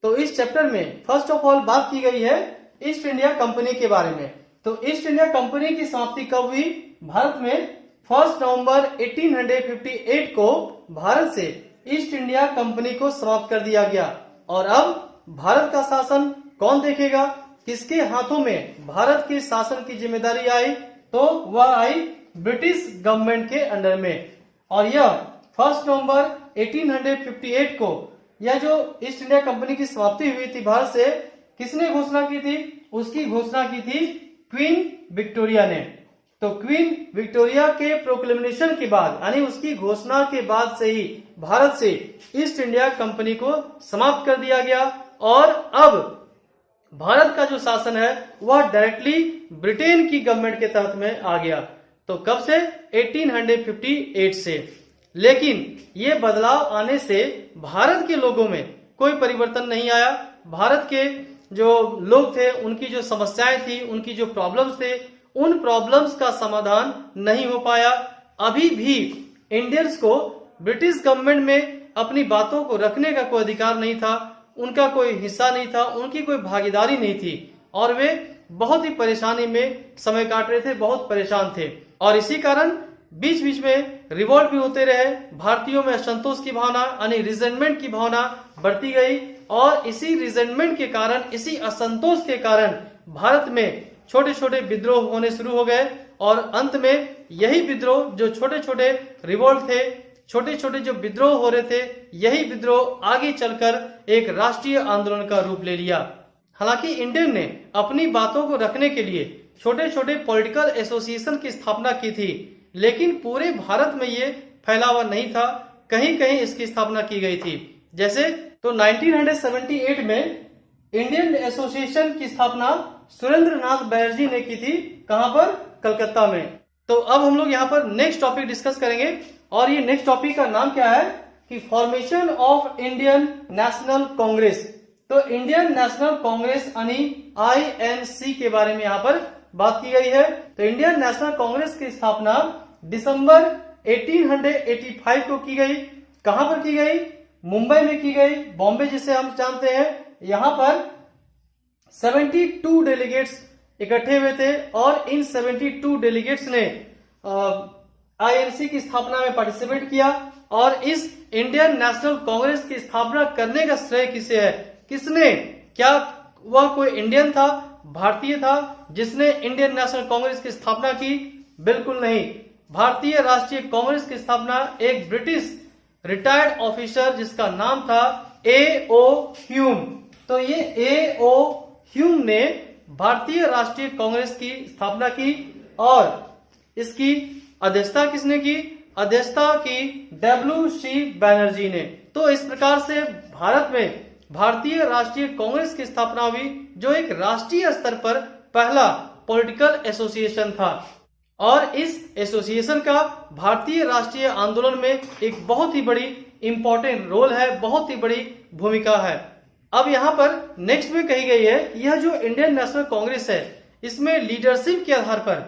तो इस चैप्टर में फर्स्ट ऑफ ऑल बात की गई है ईस्ट इंडिया कंपनी के बारे में। तो ईस्ट इंडिया कंपनी की समाप्ति कब हुई? भारत में 1 नवंबर 1858 को भारत से ईस्ट इंडिया कंपनी को समाप्त कर दिया गया। और अब भारत का शासन कौन देखेगा? किसके हाथों में भारत के शासन की जिम्मेदारी आई? तो वह आई ब्रिटिश गवर्नमेंट के अंडर में। और यह 1 नवंबर 1858 को यह जो ईस्ट इंडिया कंपनी की समाप्ति हुई थी भारत से, किसने घोषणा की थी? उसकी घोषणा की थी क्वीन विक्टोरिया ने। तो क्वीन विक्टोरिया के प्रोक्लेमेशन के बाद यानी उसकी घोषणा के बाद से ही भारत से ईस्ट इंडिया कंपनी को समाप्त कर दिया गया। और अब भारत का जो शासन है वह डायरेक्टली ब्रिटेन की गवर्नमेंट के तहत में आ गया। तो कब से? 1858 से। लेकिन ये बदलाव आने से भारत के लोगों में कोई परिवर्तन नहीं आया। भारत के जो लोग थे उनकी जो समस्याएं थी, उनकी जो प्रॉब्लम्स थे, उन प्रॉब्लम्स का समाधान नहीं हो पाया। अभी भी इंडियंस को ब्रिटिश गवर्नमेंट में अपनी बातों को रखने का कोई अधिकार नहीं था, उनका कोई हिस्सा नहीं था, उनकी कोई भागीदारी नहीं थी और वे बहुत ही परेशानी में समय काट रहे थे, बहुत परेशान थे। और इसी कारण बीच बीच में रिवॉल्ट भी होते रहे। भारतीयों में असंतोष की भावना यानी रिजेंटमेंट की भावना बढ़ती गई और इसी रिजेंटमेंट के कारण, इसी असंतोष के कारण भारत में छोटे छोटे विद्रोह होने शुरू हो गए। और अंत में यही विद्रोह, जो छोटे छोटे रिवॉल्ट थे, छोटे छोटे जो विद्रोह हो रहे थे, यही विद्रोह आगे चलकर एक राष्ट्रीय आंदोलन का रूप ले लिया। हालांकि इंडियन ने अपनी बातों को रखने के लिए छोटे छोटे पॉलिटिकल एसोसिएशन की स्थापना की थी, लेकिन पूरे भारत में ये फैला हुआ नहीं था, कहीं कहीं इसकी स्थापना की गई थी। जैसे तो 1978 में इंडियन एसोसिएशन की स्थापना सुरेंद्र नाथ बैनर्जी ने की थी। कहां पर? कलकत्ता में। तो अब हम लोग यहाँ पर नेक्स्ट टॉपिक डिस्कस करेंगे और ये नेक्स्ट टॉपिक का नाम क्या है कि formation of Indian national Congress. तो इंडियन नेशनल कांग्रेस यानी INC के बारे में यहाँ पर बात की गई है। तो इंडियन नेशनल कांग्रेस की स्थापना दिसंबर 1885 को की गई। कहां पर की गई? मुंबई में की गई, बॉम्बे जिसे हम जानते हैं। यहां पर 72 डेलीगेट्स इकट्ठे हुए थे और इन 72 डेलीगेट्स ने INC की स्थापना में पार्टिसिपेट किया। और इस इंडियन नेशनल कांग्रेस की स्थापना करने का श्रेय किसे है? किसने? क्या वह कोई इंडियन था, भारतीय था जिसने इंडियन नेशनल कांग्रेस की स्थापना की? बिल्कुल नहीं। भारतीय राष्ट्रीय कांग्रेस की स्थापना एक ब्रिटिश रिटायर्ड ऑफिसर जिसका नाम था A.O. ह्यूम। तो ये A.O. ह्यूम ने भारतीय राष्ट्रीय कांग्रेस की स्थापना की और इसकी अध्यक्षता किसने की? अध्यक्षता की W.C. बैनर्जी ने। तो इस प्रकार से भारत में भारतीय राष्ट्रीय कांग्रेस की स्थापना हुई, जो एक राष्ट्रीय स्तर पर पहला पॉलिटिकल एसोसिएशन था। और इस एसोसिएशन का भारतीय राष्ट्रीय आंदोलन में एक बहुत ही बड़ी इंपॉर्टेंट रोल है, बहुत ही बड़ी भूमिका है। अब यहाँ पर नेक्स्ट में कही गई है कि यह जो इंडियन नेशनल कांग्रेस है, इसमें लीडरशिप के आधार पर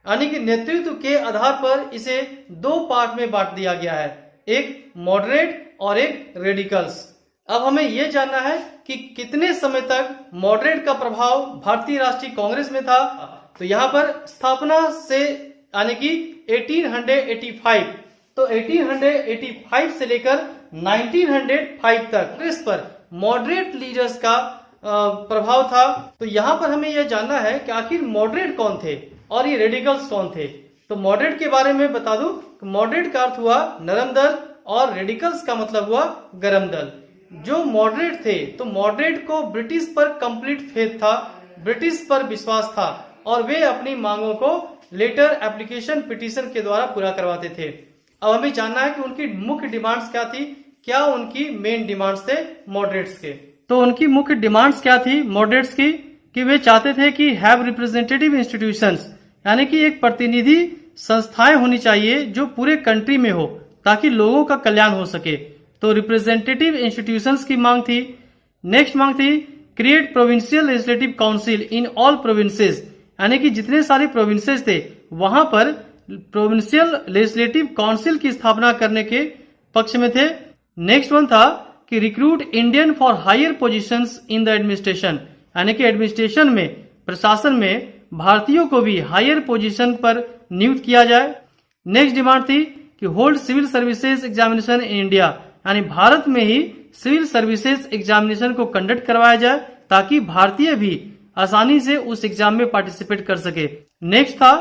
यानी कि नेतृत्व के आधार पर इसे दो पार्ट में बांट दिया गया है, एक मॉडरेट और एक रेडिकल्स। अब हमें यह जानना है कि कितने समय तक मॉडरेट का प्रभाव भारतीय राष्ट्रीय कांग्रेस में था। तो यहाँ पर स्थापना से यानी कि 1885, तो 1885 से लेकर 1905 तक कांग्रेस पर मॉडरेट लीडर्स का प्रभाव था। तो यहाँ पर हमें यह जानना है कि आखिर मॉडरेट कौन थे और ये रेडिकल्स कौन थे। तो मॉडरेट के बारे में बता दूं, मॉडरेट का अर्थ हुआ नरम दल और रेडिकल्स का मतलब हुआ गरम दल। जो मॉडरेट थे, तो मॉडरेट को ब्रिटिश पर कंप्लीट फेथ था, ब्रिटिश पर विश्वास था और वे अपनी मांगों को लेटर, एप्लीकेशन, पिटीशन के द्वारा पूरा करवाते थे। अब हमें जानना है कि उनकी मुख्य डिमांड्स क्या थी, क्या उनकी मेन डिमांड्स थे मॉडरेट्स के। तो उनकी मुख्य डिमांड्स क्या थी मॉडरेट्स की कि वे चाहते थे कि हैव रिप्रेजेंटेटिव इंस्टीट्यूशंस, यानी कि एक प्रतिनिधि संस्थाएं होनी चाहिए जो पूरे कंट्री में हो ताकि लोगों का कल्याण हो सके। तो रिप्रेजेंटेटिव इंस्टीट्यूशंस की मांग थी। नेक्स्ट मांग थी create provincial legislative council in all provinces, यानी कि जितने सारे प्रोविंसेस थे वहां पर प्रोविंशियल लेजिस्लेटिव काउंसिल की स्थापना करने के पक्ष में थे। नेक्स्ट वन था कि recruit Indian for higher positions in the administration, यानी कि एडमिनिस्ट्रेशन में, प्रशासन में भारतीयों को भी हायर पोजीशन पर नियुक्त किया जाए। नेक्स्ट डिमांड थी कि hold civil services examination in India, यानी भारत में ही सिविल सर्विसेज एग्जामिनेशन को कंडक्ट करवाया जाए ताकि भारतीय भी आसानी से उस एग्जाम में पार्टिसिपेट कर सके। नेक्स्ट था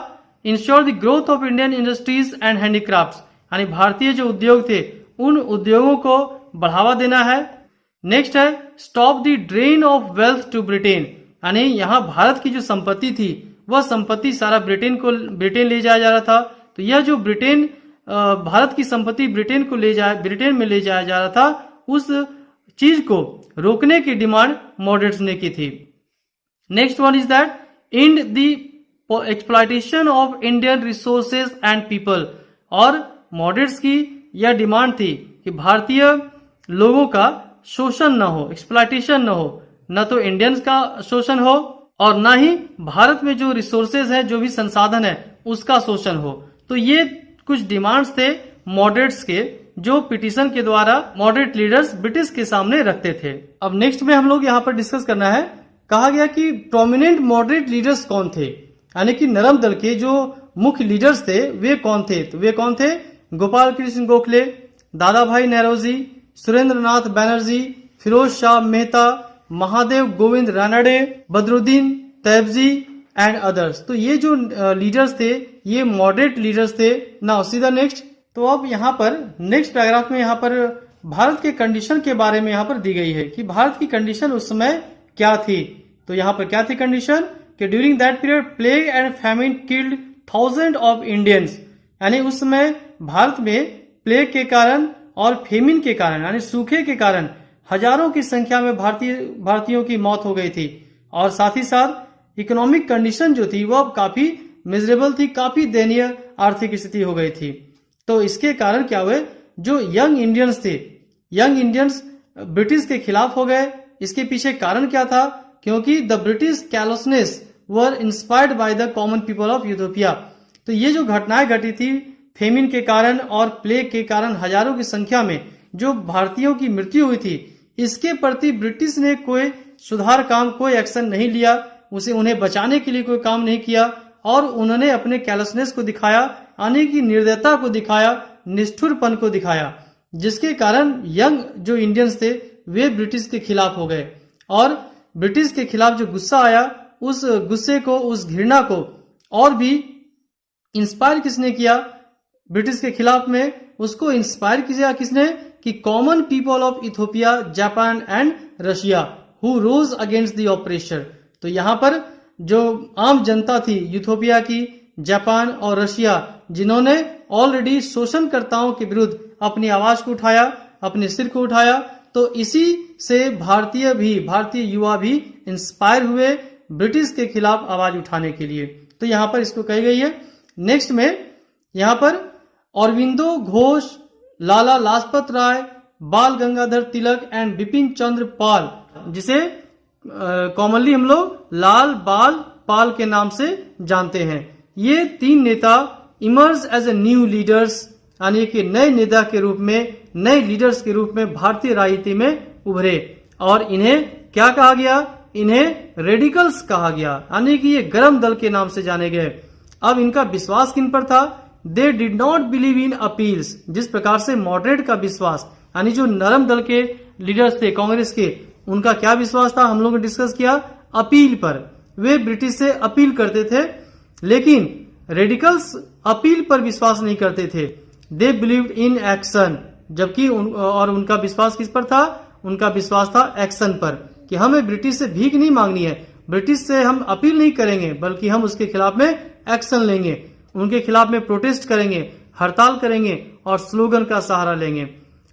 ensure the growth of Indian industries and handicrafts, यानी भारतीय जो उद्योग थे उन उद्योगों को बढ़ावा देना है। नेक्स्ट है stop the drain of wealth to Britain, यानी यहाँ भारत की जो संपत्ति थी वह संपत्ति सारा ब्रिटेन ले जाया जा रहा था। तो यह जो भारत की संपत्ति ब्रिटेन में ले जाया जा रहा था, उस चीज को रोकने की डिमांड मॉडरेट्स ने की थी। Next one is that and the exploitation of Indian resources and people, और मॉडरेट्स की यह डिमांड थी कि भारतीय लोगों का शोषण न हो, एक्सप्लॉयटेशन न हो, न तो इंडियंस का शोषण हो और न ही भारत में जो रिसोर्सेज है, जो भी संसाधन है, उसका शोषण हो। तो ये कुछ डिमांड्स थे मॉडरेट्स के, जो पिटीशन के द्वारा मॉडरेट लीडर्स ब्रिटिश के सामने रखते थे। अब नेक्स्ट में हम लोग यहाँ पर डिस्कस करना है, कहा गया कि प्रोमिनेंट मॉडरेट लीडर्स कौन थे, यानी कि नरम दल के जो मुख्य लीडर्स थे वे कौन थे। तो वे कौन थे? गोपाल कृष्ण गोखले, दादा भाई नौरोजी, सुरेंद्र नाथ बैनर्जी, फिरोज शाह मेहता, महादेव गोविंद रानडे, बदरुद्दीन तैयबजी एंड अदर्स। तो ये जो लीडर्स थे ये मॉडरेट लीडर्स थे। नाउ सीधा नेक्स्ट। तो अब यहाँ पर नेक्स्ट पैराग्राफ में यहाँ पर भारत के कंडीशन के बारे में यहाँ पर दी गई है कि भारत की कंडीशन उस समय क्या थी। तो यहाँ पर क्या थी कंडीशन कि during that period plague and famine killed thousand of Indians, यानी उस समय भारत में प्लेग के कारण और फेमिन के कारण यानी सूखे के कारण हजारों की संख्या में भारतीयों की मौत हो गई थी। और साथ ही साथ इकोनॉमिक कंडीशन जो थी वह काफी मिजरेबल थी, काफी दयनीय आर्थिक स्थिति हो गई थी। तो इसके कारण क्या हुए, जो यंग इंडियंस थे, यंग इंडियंस ब्रिटिश के खिलाफ हो गए। इसके पीछे कारण क्या था? क्योंकि the British callousness were inspired by the common people of Ethiopia. तो ये जो घटनाएं घटी थी फेमिन के कारण और प्लेग के कारण हजारों की संख्या में जो भारतीयों की मृत्यु हुई थी, इसके प्रति ब्रिटिश ने कोई सुधार काम, कोई एक्शन नहीं लिया, उन्हें बचाने के लिए कोई काम नहीं किया और उन्होंने अपने कैलसनेस को दिखाया, यानी कि निर्दयता को दिखाया, निष्ठुरपन को दिखाया, जिसके कारण यंग जो इंडियंस थे वे ब्रिटिश के खिलाफ हो गए। और ब्रिटिश के खिलाफ जो गुस्सा आया, उस गुस्से को, उस घृणा को और भी इंस्पायर किसने किया ब्रिटिश के खिलाफ में? उसको इंस्पायर किया किसने कि common people of Ethiopia, Japan and Russia who rose against the operation. तो यहाँ पर जो आम जनता थी यूथोपिया की, जापान और रशिया, जिन्होंने ऑलरेडी शोषणकर्ताओं के विरुद्ध अपनी आवाज को उठाया, अपने सिर को उठाया, तो इसी से भारतीय युवा भी इंस्पायर हुए ब्रिटिश के खिलाफ आवाज उठाने के लिए। तो यहाँ पर इसको कही गई है। नेक्स्ट में यहाँ पर अरविंदो घोष, लाला लाजपत राय, बाल गंगाधर तिलक एंड बिपिन चंद्र पाल, जिसे कॉमनली हम लोग लाल बाल पाल के नाम से जानते हैं, ये तीन नेता emerge as a new leaders, यानी कि नए नेता के रूप में, नए लीडर्स के रूप में भारतीय राजनीति में उभरे। और इन्हें क्या कहा गया? इन्हें रेडिकल्स कहा गया, यानी कि ये गरम दल के नाम से जाने गए। अब इनका विश्वास किन पर था? They did not believe in appeals. जिस प्रकार से मॉडरेट का विश्वास, यानी जो नरम दल के लीडर्स थे कांग्रेस के, उनका क्या विश्वास था? हम लोगों ने डिस्कस किया अपील पर। वे ब्रिटिश से अपील करते थे, लेकिन रेडिकल्स अपील पर विश्वास नहीं करते थे। दे बिलीव्ड इन एक्शन, जबकि और उनका विश्वास किस पर था? उनका विश्वास था एक्शन पर, कि हमें ब्रिटिश से भीख नहीं मांगनी है, ब्रिटिश से हम अपील नहीं करेंगे, बल्कि हम उसके खिलाफ में एक्शन लेंगे, उनके खिलाफ में प्रोटेस्ट करेंगे, हड़ताल करेंगे और स्लोगन का सहारा लेंगे।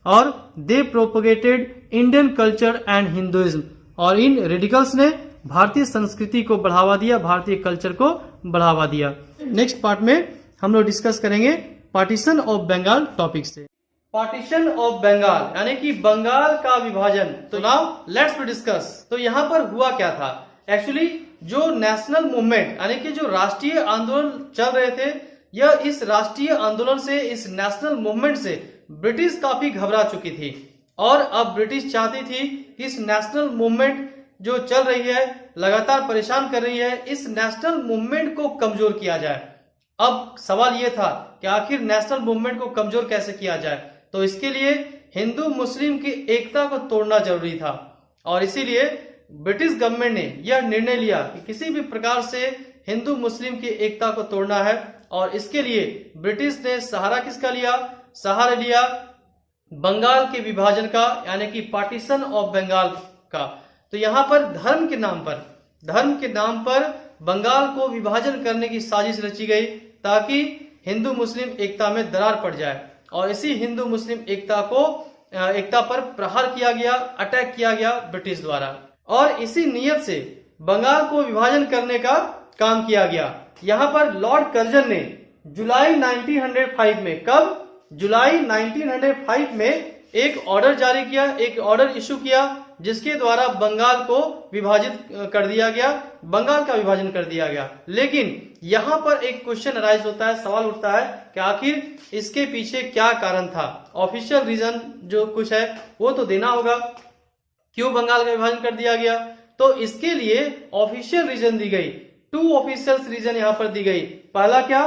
और they propagated Indian culture and Hinduism, और इन रेडिकल्स ने भारतीय संस्कृति को बढ़ावा दिया, भारतीय कल्चर को बढ़ावा दिया। नेक्स्ट पार्ट में हम लोग डिस्कस करेंगे पार्टीशन ऑफ बंगाल टॉपिक से। पार्टीशन ऑफ बंगाल यानी कि बंगाल का विभाजन। तो नाउ लेट्स डिस्कस। तो यहाँ पर हुआ क्या था? एक्चुअली जो नेशनल मूवमेंट यानी कि जो राष्ट्रीय आंदोलन चल रहे थे, इस राष्ट्रीय आंदोलन से, इस नेशनल मूवमेंट से ब्रिटिश काफी घबरा चुकी थी। और अब ब्रिटिश चाहती थी कि इस नेशनल मूवमेंट जो चल रही है, लगातार परेशान कर रही है, इस नेशनल मूवमेंट को कमजोर किया जाए। अब सवाल यह था कि आखिर नेशनल मूवमेंट को कमजोर कैसे किया जाए, तो इसके लिए हिंदू मुस्लिम की एकता को तोड़ना जरूरी था। और इसीलिए ब्रिटिश गवर्नमेंट ने यह निर्णय लिया कि किसी भी प्रकार से हिंदू मुस्लिम की एकता को तोड़ना है, और इसके लिए ब्रिटिश ने सहारा किसका लिया? सहारा लिया बंगाल के विभाजन का, यानी कि पार्टीशन ऑफ बंगाल का। तो यहां पर धर्म के नाम पर बंगाल को विभाजन करने की साजिश रची गई ताकि हिंदू मुस्लिम एकता में दरार पड़ जाए, और इसी हिंदू मुस्लिम एकता पर प्रहार किया गया, अटैक किया गया ब्रिटिश द्वारा, और इसी नियत से बंगाल को विभाजन करने का काम किया गया। यहां पर लॉर्ड कर्जन ने जुलाई 1905 में, कब? जुलाई 1905 में एक ऑर्डर जारी किया, एक ऑर्डर इशू किया, जिसके द्वारा बंगाल को विभाजित कर दिया गया, बंगाल का विभाजन कर दिया गया। लेकिन यहां पर एक क्वेश्चन अराइज होता है, सवाल उठता है कि आखिर इसके पीछे क्या कारण था? ऑफिशियल रीजन जो कुछ है वो तो देना होगा, क्यों बंगाल का विभाजन कर दिया गया। तो इसके लिए ऑफिशियल रीजन दी गई, 2 ऑफिशियल रीजन यहां पर दी गई। पहला क्या?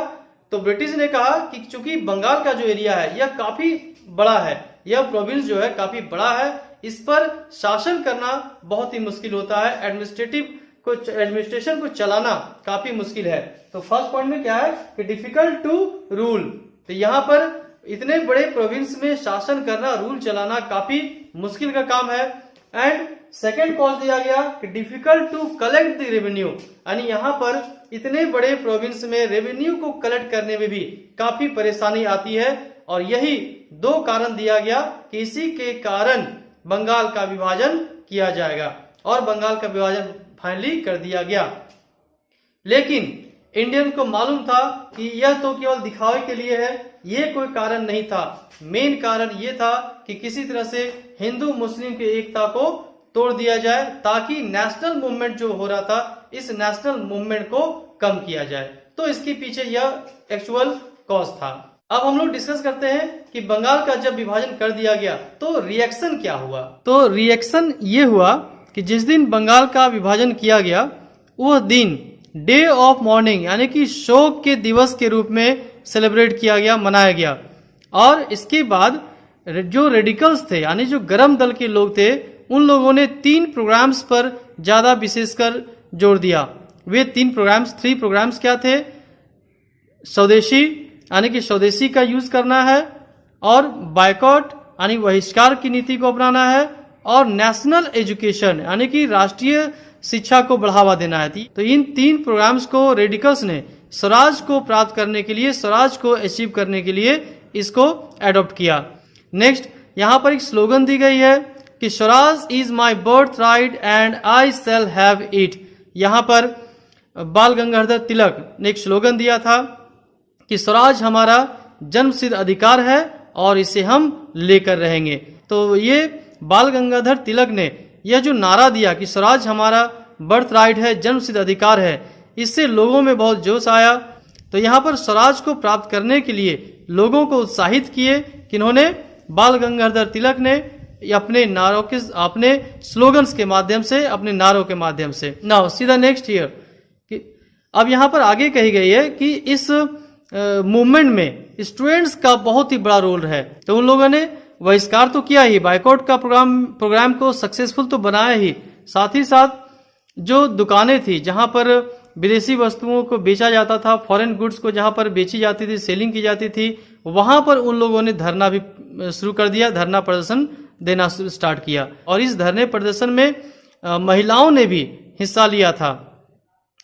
तो ब्रिटिश ने कहा कि चूंकि बंगाल का जो एरिया है यह काफी बड़ा है, यह प्रोविंस जो है काफी बड़ा है, इस पर शासन करना बहुत ही मुश्किल होता है, एडमिनिस्ट्रेशन को चलाना काफी मुश्किल है। तो फर्स्ट पॉइंट में क्या है कि डिफिकल्ट टू रूल। तो यहाँ पर इतने बड़े प्रोविंस में शासन करना, रूल चलाना काफी मुश्किल का काम है। एंड सेकेंड कॉज दिया गया कि difficult to collect the revenue, यानी यहाँ पर इतने बड़े प्रोविंस में रेवेन्यू को कलेक्ट करने में भी काफी परेशानी आती है, और यही 2 कारण दिया गया कि इसी के कारण बंगाल का विभाजन किया जाएगा, और बंगाल का विभाजन फाइनली कर दिया गया। लेकिन इंडियन को मालूम था कि यह तो केवल दिखावे के लिए है, ये कोई कारण नहीं था। मेन कारण ये था कि किसी तरह से हिंदू मुस्लिम की एकता को तोड़ दिया जाए, ताकि नेशनल मूवमेंट जो हो रहा था, इस नेशनल मूवमेंट को कम किया जाए। तो इसके पीछे यह एक्चुअल कॉज था। अब हम लोग डिस्कस करते हैं कि बंगाल का जब विभाजन कर दिया गया तो रिएक्शन क्या हुआ। तो रिएक्शन ये हुआ कि जिस दिन बंगाल का विभाजन किया गया, वह दिन डे ऑफ मॉर्निंग, यानी कि शोक के दिवस के रूप में सेलिब्रेट किया गया, मनाया गया। और इसके बाद जो रेडिकल्स थे, यानी जो गरम दल के लोग थे, उन लोगों ने 3 प्रोग्राम्स पर ज्यादा विशेषकर जोर दिया। वे 3 प्रोग्राम्स क्या थे? स्वदेशी, यानी कि स्वदेशी का यूज करना है, और बायकॉट यानी बहिष्कार की नीति को अपनाना है, और नेशनल एजुकेशन यानी कि राष्ट्रीय शिक्षा को बढ़ावा देना है। तो इन 3 प्रोग्राम्स को रेडिकल्स ने स्वराज को प्राप्त करने के लिए, स्वराज को अचीव करने के लिए इसको एडॉप्ट किया। नेक्स्ट यहाँ पर एक स्लोगन दी गई है कि Swaraj is my birth right and I shall have it. यहाँ पर बाल गंगाधर तिलक ने एक स्लोगन दिया था कि स्वराज हमारा जन्मसिद्ध अधिकार है और इसे हम लेकर रहेंगे। तो ये बाल गंगाधर तिलक ने यह जो नारा दिया कि स्वराज हमारा बर्थ राइट है, जन्मसिद्ध अधिकार है, इससे लोगों में बहुत जोश आया। तो यहाँ पर स्वराज को प्राप्त करने के लिए लोगों को उत्साहित किए, किन्होंने? बाल गंगाधर तिलक ने अपने नारों के, अपने स्लोगन्स के माध्यम से, अपने नारों के माध्यम से। नाउ सीधा नेक्स्ट ईयर कि अब यहाँ पर आगे कही गई है कि इस मूवमेंट में स्टूडेंट्स का बहुत ही बड़ा रोल है। तो उन लोगों ने बहिष्कार तो किया ही, बायकॉट का प्रोग्राम को सक्सेसफुल तो बनाया ही, साथ ही साथ जो दुकानें थी जहां पर विदेशी वस्तुओं को बेचा जाता था, फॉरेन गुड्स को जहां पर बेची जाती थी, सेलिंग की जाती थी, वहां पर उन लोगों ने धरना भी शुरू कर दिया, धरना प्रदर्शन देना स्टार्ट किया। और इस धरने प्रदर्शन में महिलाओं ने भी हिस्सा लिया था।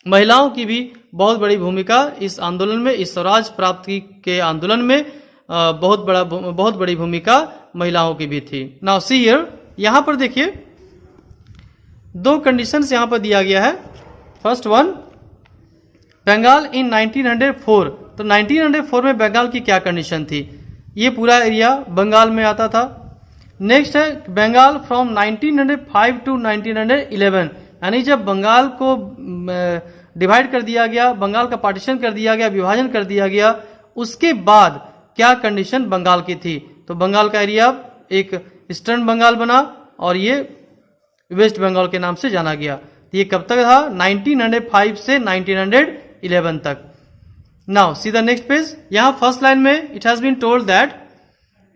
महिलाओं की भी बहुत बड़ी भूमिका इस आंदोलन में, इस स्वराज प्राप्ति के आंदोलन में बहुत बड़ी भूमिका महिलाओं की भी थी। नाउ सी हियर, यहां पर देखिए 2 कंडीशंस यहां पर दिया गया है। फर्स्ट वन, बंगाल इन 1904। तो 1904 में बंगाल की क्या कंडीशन थी? ये पूरा एरिया बंगाल में आता था। नेक्स्ट है बंगाल फ्रॉम 1905 टू 1911, यानी जब बंगाल को डिवाइड कर दिया गया, बंगाल का पार्टीशन कर दिया गया, विभाजन कर दिया गया, उसके बाद क्या कंडीशन बंगाल की थी? तो बंगाल का एरिया एक ईस्टर्न बंगाल बना और ये वेस्ट बंगाल के नाम से जाना गया। तो ये कब तक था? 1905 से 1911 तक। Now see the next page. यहाँ फर्स्ट लाइन में it has been told that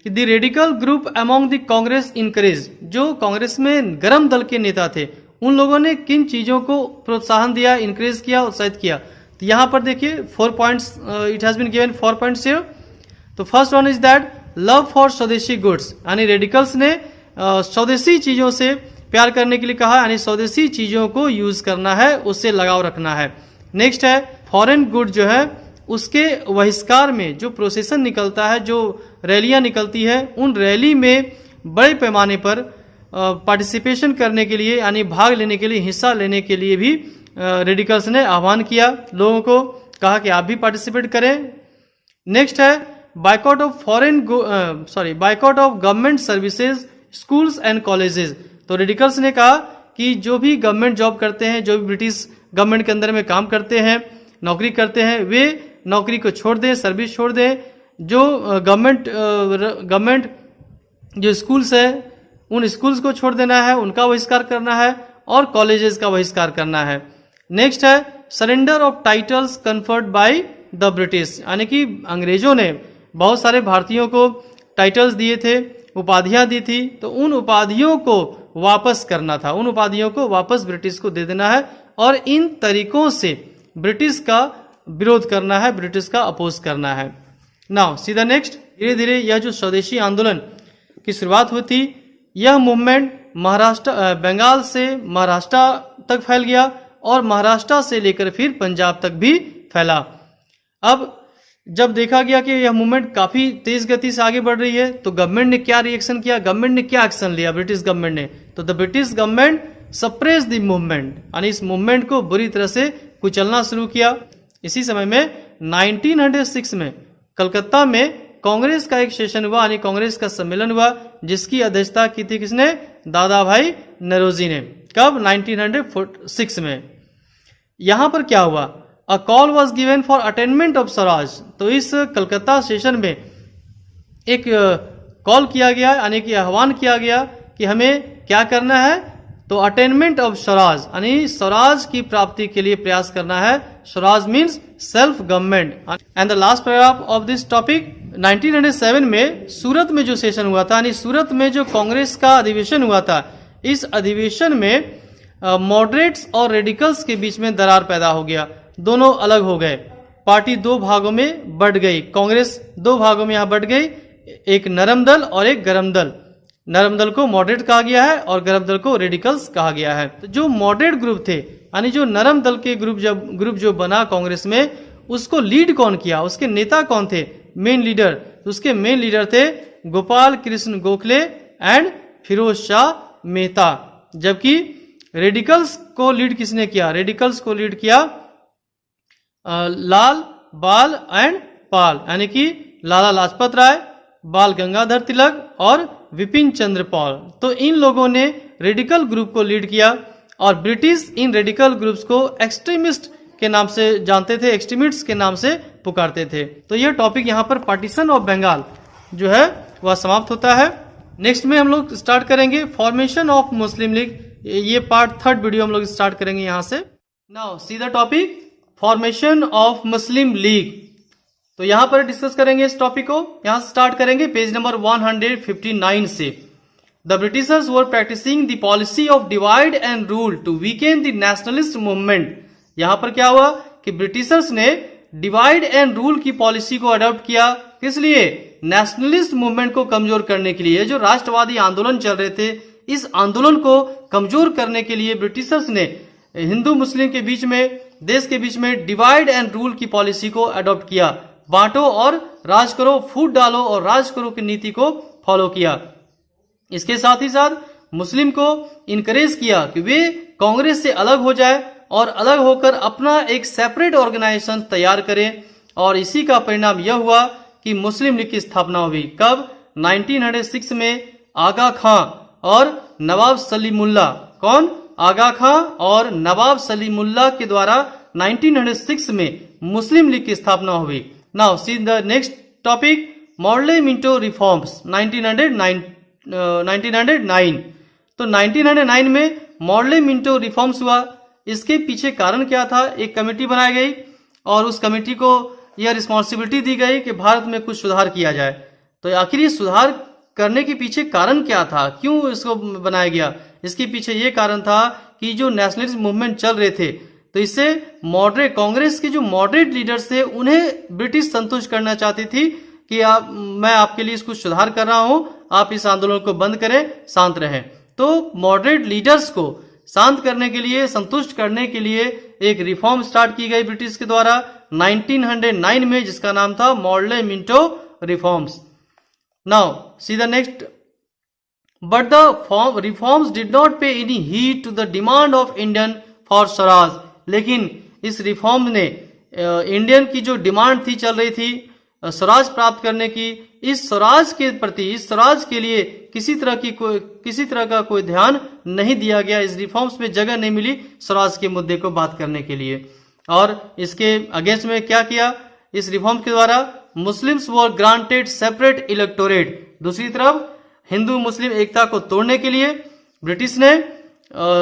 the radical group among the Congress encourage, जो कांग्रेस में गरम दल के नेता थे उन लोगों ने किन चीजों को प्रोत्साहन दिया, इंकरेज किया, उत्साहित किया। तो यहां पर देखिए 4 points, it has been given 4 points here. तो first one is that love for swadeshi goods, यानी रेडिकल्स ने स्वदेशी चीजों से प्यार करने के लिए कहा, यानी स्वदेशी चीजों को यूज करना है, उससे लगाव रखना है। नेक्स्ट है फॉरेन गुड जो है उसके बहिष्कार में जो प्रोसेसन निकलता है, जो रैलियां निकलती है, उन रैली में बड़े पैमाने पर पार्टिसिपेशन करने के लिए, यानी भाग लेने के लिए, हिस्सा लेने के लिए भी रेडिकल्स ने आह्वान किया लोगों को, कहा कि आप भी पार्टिसिपेट करें। नेक्स्ट है boycott of government services, schools and colleges. तो रेडिकल्स ने कहा कि जो भी गवर्नमेंट जॉब करते हैं, जो भी ब्रिटिश गवर्नमेंट के अंदर में काम करते हैं, नौकरी करते हैं, वे नौकरी को छोड़ दें, सर्विस छोड़ दें। जो गवर्नमेंट जो स्कूल्स है उन स्कूल्स को छोड़ देना है, उनका बहिष्कार करना है, और कॉलेजेस का बहिष्कार करना है। नेक्स्ट है surrender of titles conferred by the British, यानी कि अंग्रेजों ने बहुत सारे भारतीयों को टाइटल्स दिए थे, उपाधियां दी थी, तो उन उपाधियों को वापस करना था, उन उपाधियों को वापस ब्रिटिश को दे देना है, और इन तरीकों से ब्रिटिश का विरोध करना है, ब्रिटिश का अपोज करना है। Now see the next. धीरे धीरे यह जो स्वदेशी आंदोलन की शुरुआत हुई थी, यह मूवमेंट बंगाल से महाराष्ट्र तक फैल गया, और महाराष्ट्र से लेकर फिर पंजाब तक भी फैला। अब जब देखा गया कि यह मूवमेंट काफी तेज गति से आगे बढ़ रही है, तो गवर्नमेंट ने क्या रिएक्शन किया, गवर्नमेंट ने क्या एक्शन लिया, ब्रिटिश गवर्नमेंट ने? तो the British government suppress the movement, यानी इस मूवमेंट को बुरी तरह से कुचलना शुरू किया। इसी समय में 1906 में कलकत्ता में कांग्रेस का एक सेशन हुआ, यानी कांग्रेस का सम्मेलन हुआ, जिसकी अध्यक्षता की थी किसने? दादा भाई नौरोजी ने। कब? 1906 में। यहां पर क्या हुआ? A call was given for attainment of Swaraj. तो इस कलकत्ता सेशन में एक कॉल किया गया, यानी कि आह्वान किया गया कि हमें क्या करना है? तो अटेनमेंट ऑफ स्वराज, यानी स्वराज की प्राप्ति के लिए प्रयास करना है। Swaraj means self government. And the last paragraph of this topic, 1907 में सूरत में जो सेशन हुआ था, यानी सूरत में जो कांग्रेस का अधिवेशन हुआ था, इस अधिवेशन में मॉडरेट्स और रेडिकल्स के बीच में दरार पैदा हो गया, दोनों अलग हो गए, पार्टी दो भागों में बढ़ गई, कांग्रेस दो भागों में यहां बढ़ गई, एक नरम दल और एक गरम दल। नरम दल को मॉडरेट कहा गया है और गरम दल को रेडिकल्स कहा गया है। तो जो मॉडरेट ग्रुप थे, यानी जो नरम दल के ग्रुप जो बना कांग्रेस में, उसको लीड कौन किया, उसके नेता कौन थे, मेन लीडर? तो उसके मेन लीडर थे गोपाल कृष्ण गोखले एंड फिरोज शाह मेहता। जबकि रेडिकल्स को लीड किसने किया? रेडिकल्स को लीड किया लाल, बाल एंड पाल, यानी कि लाला लाजपत राय, बाल गंगाधर तिलक और विपिन चंद्र पाल। तो इन लोगों ने रेडिकल ग्रुप को लीड किया, और ब्रिटिश इन रेडिकल ग्रुप्स को एक्सट्रीमिस्ट के नाम से जानते थे, एक्सट्रीमिस्ट्स के नाम से पुकारते थे। तो यह टॉपिक यहाँ पर पार्टीशन ऑफ बंगाल जो है वह समाप्त होता है। नेक्स्ट में हम लोग स्टार्ट करेंगे फॉर्मेशन ऑफ मुस्लिम लीग। ये पार्ट 3rd वीडियो हम लोग स्टार्ट करेंगे यहाँ से। Now see the topic formation of Muslim league. तो यहां पर डिस्कस करेंगे इस टॉपिक को। यहां स्टार्ट करेंगे पेज नंबर 159 से। The Britishers were practising the policy of divide and rule to weaken the nationalist movement. यहां पर क्या हुआ कि ब्रिटिशर्स ने डिवाइड एंड रूल की पॉलिसी को अडॉप्ट किया। किस लिए? नेशनलिस्ट मूवमेंट को कमजोर करने के लिए। जो राष्ट्रवादी आंदोलन चल रहे थे, इस आंदोलन को कमजोर करने के लिए ब्रिटिशर्स ने हिंदू मुस्लिम के बीच में, देश के बीच में डिवाइड एंड रूल की पॉलिसी को अडॉप्ट किया। बांटो और राज करो, फूट डालो और राज करो की नीति को फॉलो किया। इसके साथ ही साथ मुस्लिम को इनकरेज किया कि वे कांग्रेस से अलग हो जाए और अलग होकर अपना एक सेपरेट ऑर्गेनाइजेशन तैयार करें। और इसी का परिणाम यह हुआ कि मुस्लिम लीग की स्थापना हुई। कब? 1906 में आगा खां और नवाब सलीमुल्ला। कौन? आगा खां और नवाब सलीमुल्ला के द्वारा 1906 में मुस्लिम लीग की स्थापना हुई। Now see the next topic Morley Minto reforms 1909। तो 1909 में मॉडले मिंटो रिफॉर्म्स हुआ। इसके पीछे कारण क्या था? एक कमेटी बनाई गई और उस कमेटी को यह रिस्पॉन्सिबिलिटी दी गई कि भारत में कुछ सुधार किया जाए। तो आखिर ये सुधार करने के पीछे कारण क्या था? क्यों इसको बनाया गया? इसके पीछे ये कारण था कि जो नेशनलिस्ट मूवमेंट चल रहे थे, तो इससे मॉडरेट कांग्रेस के जो मॉडरेट लीडर्स थे उन्हें ब्रिटिश संतुष्ट करना चाहती थी कि मैं आपके लिए कुछ सुधार कर रहा हूं, आप इस आंदोलन को बंद करें, शांत रहें। तो मॉडरेट लीडर्स को शांत करने के लिए, संतुष्ट करने के लिए एक रिफॉर्म स्टार्ट की गई ब्रिटिश के द्वारा 1909 में, जिसका नाम था Morley Minto reforms. Now see the next. But the reforms did not pay any heed to the demand of Indian for swaraj. लेकिन इस रिफॉर्म ने इंडियन की जो डिमांड थी, चल रही थी स्वराज प्राप्त करने की, इस स्वराज के प्रति, इस स्वराज के लिए किसी तरह का कोई ध्यान नहीं दिया गया। इस रिफॉर्म्स में जगह नहीं मिली स्वराज के मुद्दे को बात करने के लिए। और इसके अगेंस्ट में क्या किया? इस रिफॉर्म के द्वारा मुस्लिम्स वर ग्रांटेड सेपरेट इलेक्टोरेट। दूसरी तरफ हिंदू मुस्लिम एकता को तोड़ने के लिए ब्रिटिश ने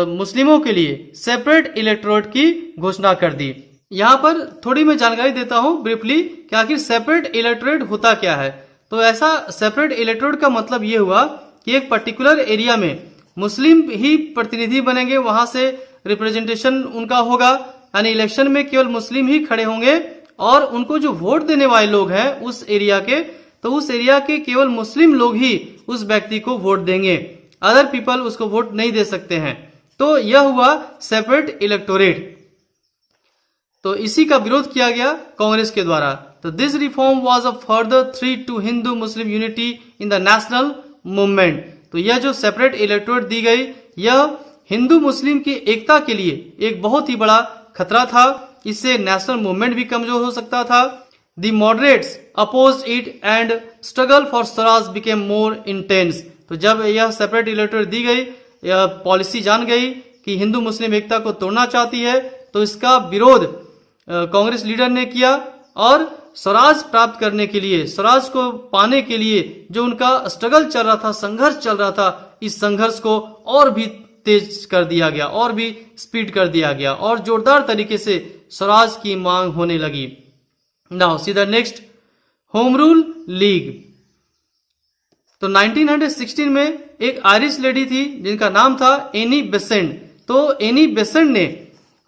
मुस्लिमों के लिए सेपरेट इलेक्टोरेट की घोषणा कर दी। यहां पर थोड़ी मैं जानकारी देता हूं ब्रीफली कि आखिर सेपरेट इलेक्टोरेट होता क्या है। तो ऐसा सेपरेट इलेक्टोरेट का मतलब ये हुआ कि एक पर्टिकुलर एरिया में मुस्लिम ही प्रतिनिधि बनेंगे, वहां से रिप्रेजेंटेशन उनका होगा, यानी इलेक्शन में केवल मुस्लिम ही खड़े होंगे और उनको जो वोट देने वाले लोग हैं उस एरिया के, तो उस एरिया के केवल मुस्लिम लोग ही उस व्यक्ति को वोट देंगे, अदर पीपल उसको वोट नहीं दे सकते हैं। तो यह हुआ सेपरेट इलेक्टोरेट। तो इसी का विरोध किया गया कांग्रेस के द्वारा। तो this reform was a further threat to Hindu Muslim unity in the national movement. तो यह जो सेपरेट इलेक्टोरेट दी गई, यह हिंदू मुस्लिम की एकता के लिए एक बहुत ही बड़ा खतरा था। इससे नेशनल मूवमेंट भी कमजोर हो सकता था। The moderates opposed it and struggle for Swaraj became more intense. तो जब यह सेपरेट इलेक्टोरेट दी गई, यह पॉलिसी जान गई कि हिंदू मुस्लिम एकता को तोड़ना चाहती है, तो इसका विरोध कांग्रेस लीडर ने किया और स्वराज प्राप्त करने के लिए, स्वराज को पाने के लिए जो उनका स्ट्रगल चल रहा था, संघर्ष चल रहा था, इस संघर्ष को और भी तेज कर दिया गया, और भी स्पीड कर दिया गया और जोरदार तरीके से स्वराज की मांग होने लगी। Now see the next, home rule league. तो 1916 में एक आयरिश लेडी थी जिनका नाम था एनी बेसेंट। तो एनी बेसेंट ने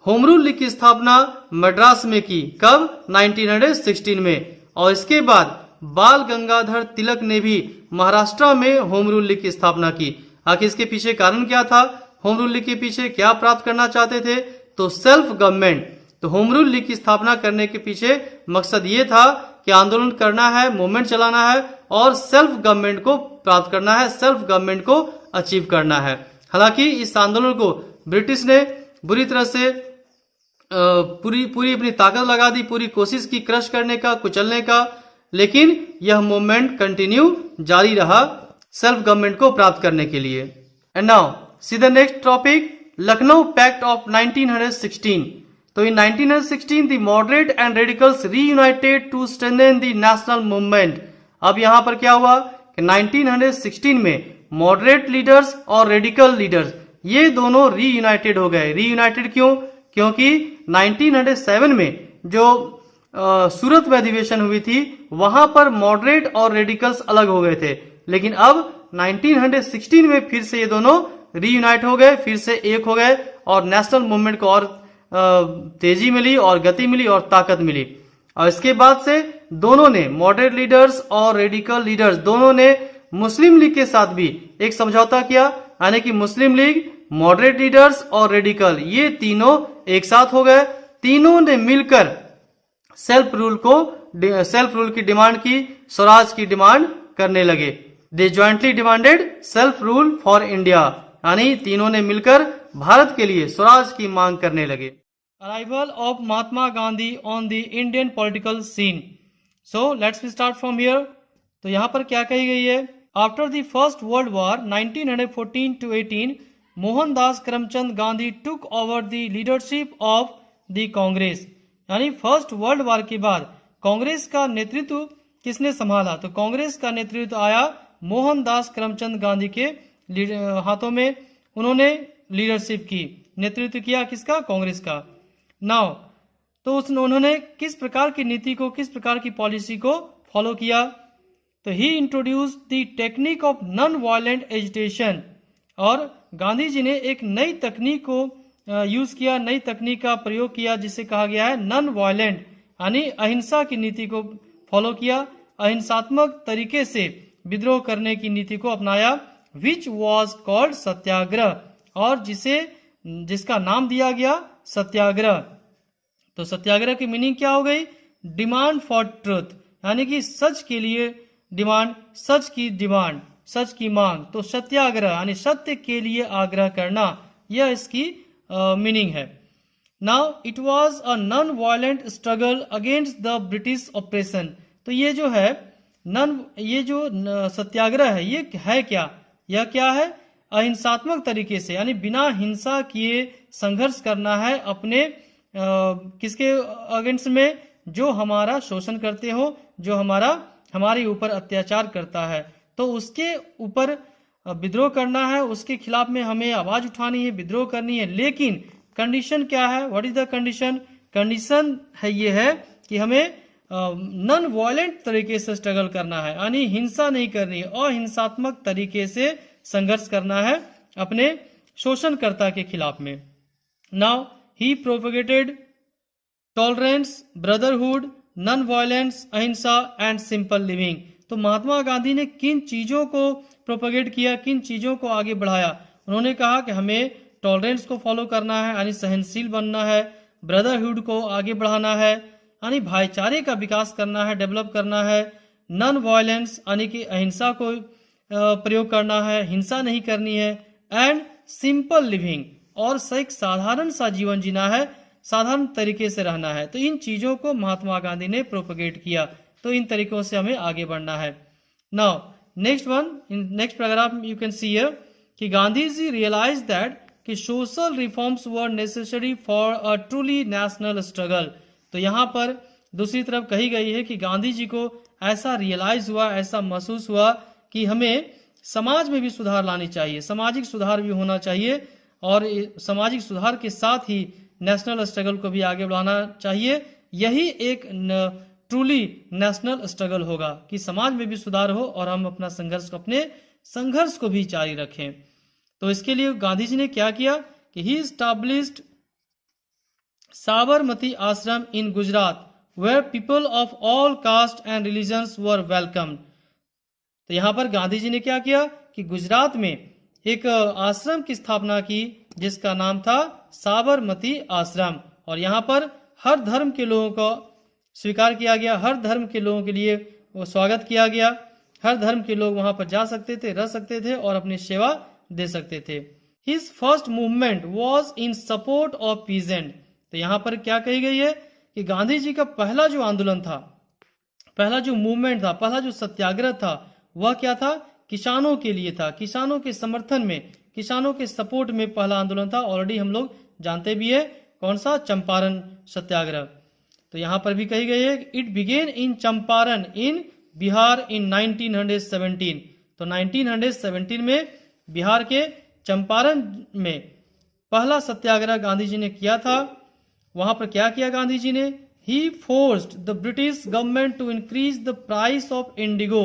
होम रूल लीग की स्थापना मद्रास में की। कब? 1916 में। और इसके बाद बाल गंगाधर तिलक ने भी महाराष्ट्र में होम रूल लीग की स्थापना की। आखिर इसके पीछे कारण क्या था? होम रूल लीग के पीछे क्या प्राप्त करना चाहते थे? तो सेल्फ गवर्नमेंट। तो होम रूल लीग की स्थापना करने के पीछे मकसद ये था कि आंदोलन करना है, मूवमेंट चलाना है और सेल्फ गवर्नमेंट को प्राप्त करना है, सेल्फ गवर्नमेंट को अचीव करना है। हालांकि इस आंदोलन को ब्रिटिश ने बुरी तरह से पूरी अपनी ताकत लगा दी, पूरी कोशिश की क्रश करने का, कुचलने का, लेकिन यह मूवमेंट कंटिन्यू जारी रहा सेल्फ गवर्नमेंट को प्राप्त करने के लिए। And now see the next topic, Lucknow pact of 1916। तो in 1916 the moderate and radicals reunited to strengthen the national movement. अब यहां पर क्या हुआ कि 1916 में मॉडरेट लीडर्स और रेडिकल लीडर्स ये दोनों रीयूनाइटेड हो गए। रीयूनाइटेड क्यों? क्योंकि 1907 में जो सूरत में अधिवेशन हुई थी वहां पर मॉडरेट और रेडिकल्स अलग हो गए थे, लेकिन अब 1916 में फिर से ये दोनों रीयूनाइट हो गए, फिर से एक हो गए और नेशनल मूवमेंट को और तेजी मिली और गति मिली और ताकत मिली। और इसके बाद से दोनों ने, मॉडरेट लीडर्स और रेडिकल लीडर्स दोनों ने मुस्लिम लीग के साथ भी एक समझौता किया, यानी कि मुस्लिम लीग, मॉडरेट लीडर्स और रेडिकल ये तीनों एक साथ हो गए। तीनों ने मिलकर सेल्फ रूल की डिमांड की, स्वराज की डिमांड करने लगे। They jointly demanded self rule for India, यानी तीनों ने मिलकर भारत के लिए स्वराज की मांग करने लगे। Arrival of Mahatma Gandhi on the Indian political scene. So let's start from here. तो यहां पर क्या कही गई है? After the first world war 1914 to 18 Mohandas Karamchand Gandhi took over the leadership of the Congress. यानी फर्स्ट वर्ल्ड वॉर के बाद कांग्रेस का नेतृत्व किसने संभाला? तो कांग्रेस का नेतृत्व आया मोहनदास करमचंद गांधी के हाथों में उन्होंने लीडरशिप की, नेतृत्व किया किसका? कांग्रेस का। नाउ तो उन्होंने किस प्रकार की नीति को, किस प्रकार की पॉलिसी को फॉलो किया? तो he introduced the technique of non violent agitation, और गांधी जी ने एक नई तकनीक को यूज किया, नई तकनीक का प्रयोग किया जिसे कहा गया है नॉन वायलेंट, यानी अहिंसा की नीति को फॉलो किया, अहिंसात्मक तरीके से विद्रोह करने की नीति को अपनाया, विच वॉज कॉल्ड सत्याग्रह, और जिसका नाम दिया गया सत्याग्रह। तो सत्याग्रह की मीनिंग क्या हो गई? डिमांड फॉर ट्रुथ, यानी कि सच के लिए डिमांड, सच की मांग। तो सत्याग्रह यानी सत्य के लिए आग्रह करना, यह इसकी मीनिंग है। Now it was a non violent struggle against the British operation. तो ये जो सत्याग्रह है ये है क्या? यह क्या है? अहिंसात्मक तरीके से, यानी बिना हिंसा किए संघर्ष करना है अपने किसके अगेंस्ट में? जो हमारा शोषण करते हो, जो हमारे ऊपर अत्याचार करता है, तो उसके ऊपर विद्रोह करना है, उसके खिलाफ में हमें आवाज उठानी है, विद्रोह करनी है। लेकिन कंडीशन क्या है? What is the condition? Condition है ये है कि हमें नॉन वायलेंट तरीके से स्ट्रगल करना है, यानी हिंसा नहीं करनी है, अहिंसात्मक तरीके से संघर्ष करना है अपने शोषणकर्ता के खिलाफ में। Now he propagated tolerance, brotherhood, non violence, अहिंसा एंड सिंपल लिविंग। तो महात्मा गांधी ने किन चीजों को प्रोपगेट किया, किन चीजों को आगे बढ़ाया? उन्होंने कहा कि हमें टॉलरेंस को फॉलो करना है, यानी सहनशील बनना है, ब्रदरहुड को आगे बढ़ाना है, यानी भाईचारे का विकास करना है, डेवलप करना है, नॉन वायलेंस यानी कि अहिंसा को प्रयोग करना है, हिंसा नहीं करनी है, एंड सिंपल लिविंग, और एक साधारण सा जीवन जीना है, साधारण तरीके से रहना है। तो इन चीजों को महात्मा गांधी ने प्रोपगेट किया। तो इन तरीकों से हमें आगे बढ़ना है। Now next paragraph you can see here कि गांधी जी रियलाइज दैट कि social reforms were necessary for a truly national struggle. तो यहाँ पर दूसरी तरफ कही गई है कि गांधी जी को ऐसा रियलाइज हुआ, ऐसा महसूस हुआ कि हमें समाज में भी सुधार लानी चाहिए, सामाजिक सुधार भी होना चाहिए, और सामाजिक सुधार के साथ ही नेशनल स्ट्रगल को भी आगे बढ़ाना चाहिए। यही एक ट्रूली नेशनल स्ट्रगल होगा कि समाज में भी सुधार हो और हम अपने संघर्ष को भी जारी रखें। तो इसके लिए गांधी जी ने क्या किया कि ही established Sabarmati Ashram in Gujarat where people of all caste and religions were welcome. तो यहाँ पर गांधी जी ने क्या किया कि गुजरात में एक आश्रम की स्थापना की जिसका नाम था साबरमती आश्रम, और यहाँ पर हर धर्म के लोगों को स्वीकार किया गया, हर धर्म के लोगों के लिए वो स्वागत किया गया, हर धर्म के लोग वहां पर जा सकते थे, रह सकते थे और अपनी सेवा दे सकते थे। His first movement was in support of peasant. तो यहाँ पर क्या कही गई है कि गांधी जी का पहला जो आंदोलन था, पहला जो मूवमेंट था, पहला जो सत्याग्रह था, वह क्या था? किसानों के लिए था, किसानों के समर्थन में, किसानों के सपोर्ट में पहला आंदोलन था। ऑलरेडी हम लोग जानते भी है कौन सा? चंपारण सत्याग्रह। तो यहाँ पर भी कही गई है इट बिगेन इन चंपारण इन बिहार इन 1917। तो 1917 में बिहार के चंपारण में पहला सत्याग्रह गांधी जी ने किया था। वहां पर क्या किया गांधी जी ने? He forced the British government to increase the price of indigo.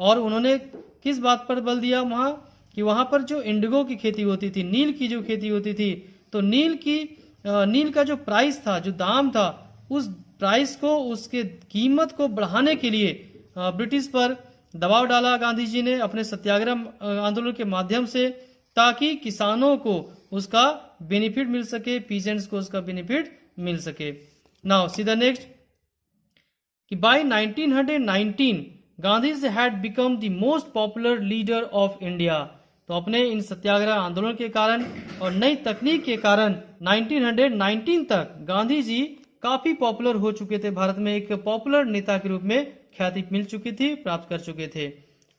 और उन्होंने किस बात पर बल दिया वहां? कि वहां पर जो इंडिगो की खेती होती थी, नील की जो खेती होती थी, तो नील का जो प्राइस था, जो दाम था, उस प्राइस को, उसके कीमत को बढ़ाने के लिए ब्रिटिश पर दबाव डाला गांधी जी ने अपने सत्याग्रह आंदोलन के माध्यम से, ताकि किसानों को उसका बेनिफिट मिल सके, पीजेंट्स को उसका बेनिफिट मिल सके। नाउ सी द नेक्स्ट कि by 1919 Gandhi ji had become the most popular leader of India. तो अपने इन सत्याग्रह आंदोलन के कारण और नई तकनीक के कारण 1919 तक गांधी जी काफी पॉपुलर हो चुके थे, भारत में एक पॉपुलर नेता के रूप में ख्याति मिल चुकी थी, प्राप्त कर चुके थे।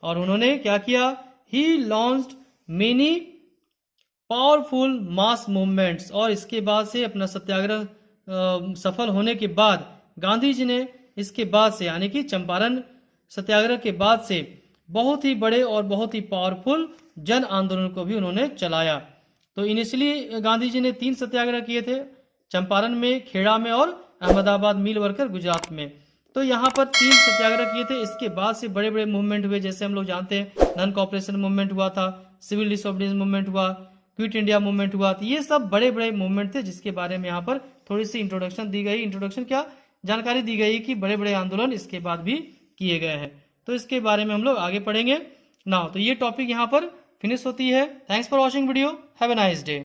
और उन्होंने क्या किया? ही लॉन्च्ड मेनी पावरफुल मास मूवमेंट्स। और इसके बाद से अपना सत्याग्रह सफल होने के बाद गांधी जी ने इसके बाद से, यानी कि चंपारण सत्याग्रह के बाद से बहुत ही बड़े और बहुत ही पावरफुल जन आंदोलन को भी उन्होंने चलाया। तो इनिशियली गांधी जी ने 3 सत्याग्रह किए थे, चंपारण में, खेड़ा में और अहमदाबाद मिल वर्कर गुजरात में। तो यहाँ पर 3 सत्याग्रह किए थे। इसके बाद से बड़े बड़े मूवमेंट हुए, जैसे हम लोग जानते हैं नॉन कॉपरेशन मूवमेंट हुआ था, सिविल डिसोबीडियंस मूवमेंट हुआ, क्विट इंडिया मूवमेंट हुआ। तो ये सब बड़े बड़े मूवमेंट थे जिसके बारे में यहाँ पर थोड़ी सी इंट्रोडक्शन दी गई। इंट्रोडक्शन क्या, जानकारी दी गई कि बड़े बड़े आंदोलन इसके बाद भी किए गए हैं। तो इसके बारे में हम लोग आगे पढ़ेंगे नाउ। तो ये टॉपिक यहाँ पर फिनिश होती है। Thanks for watching video, have a nice day.